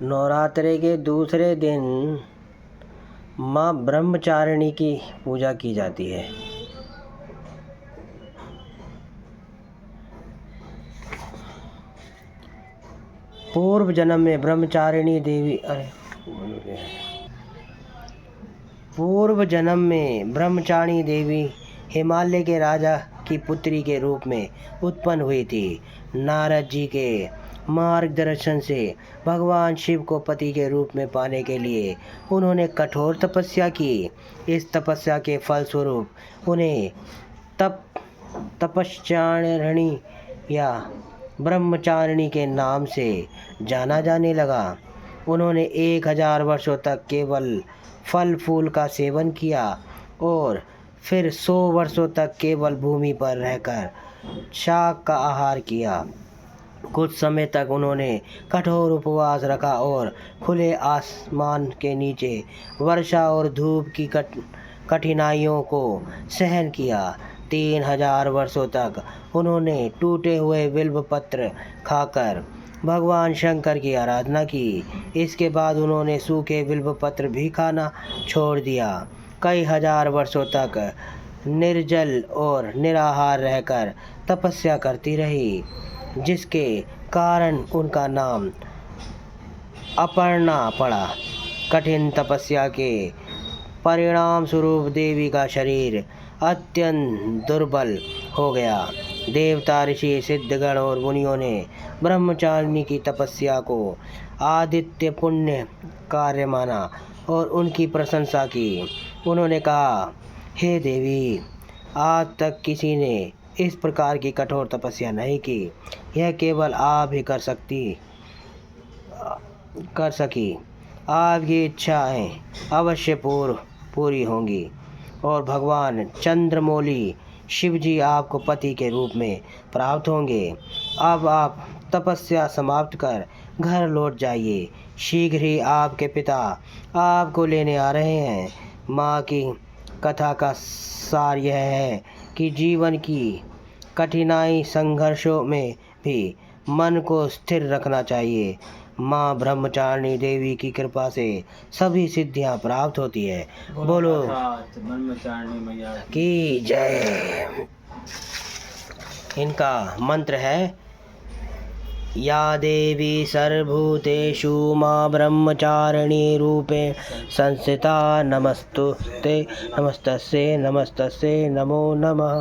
नवरात्रि के दूसरे दिन माँ ब्रह्मचारिणी की पूजा की जाती है। पूर्व जन्म में ब्रह्मचारिणी देवी हिमालय के राजा की पुत्री के रूप में उत्पन्न हुई थी। नारद जी के मार्गदर्शन से भगवान शिव को पति के रूप में पाने के लिए उन्होंने कठोर तपस्या की। इस तपस्या के फलस्वरूप उन्हें तपश्चारिणी या ब्रह्मचारिणी के नाम से जाना जाने लगा। उन्होंने 1000 वर्षों तक केवल फल फूल का सेवन किया और फिर 100 वर्षों तक केवल भूमि पर रहकर शाक का आहार किया। कुछ समय तक उन्होंने कठोर उपवास रखा और खुले आसमान के नीचे वर्षा और धूप की कठिनाइयों को सहन किया। 3000 वर्षों तक उन्होंने टूटे हुए बिल्व पत्र खाकर भगवान शंकर की आराधना की। इसके बाद उन्होंने सूखे बिल्व पत्र भी खाना छोड़ दिया। कई हजार वर्षों तक निर्जल और निराहार रहकर तपस्या करती रही, जिसके कारण उनका नाम अपर्णा पड़ा। कठिन तपस्या के परिणाम स्वरूप देवी का शरीर अत्यंत दुर्बल हो गया। देवता, ऋषि, सिद्धगण और मुनियों ने ब्रह्मचारिणी की तपस्या को आदित्य पुण्य कार्य माना और उनकी प्रशंसा की। उन्होंने कहा, हे देवी, आज तक किसी ने इस प्रकार की कठोर तपस्या नहीं की। यह केवल आप ही कर सकी। आपकी इच्छाएं अवश्य पूरी होंगी और भगवान चंद्रमौली शिव जी आपको पति के रूप में प्राप्त होंगे। अब आप तपस्या समाप्त कर घर लौट जाइए। शीघ्र ही आपके पिता आपको लेने आ रहे हैं। माँ की कथा का सार यह है कि जीवन की कठिनाई संघर्षों में भी मन को स्थिर रखना चाहिए। माँ ब्रह्मचारिणी देवी की कृपा से सभी सिद्धियां प्राप्त होती है। बोलो ब्रह्मचारिणी मैया की जय। इनका मंत्र है, या देवी सर्वभूतेषु माँ ब्रह्मचारिणी रूपे संस्थिता नमस्तुते नमस्तस्यै नमो नमः।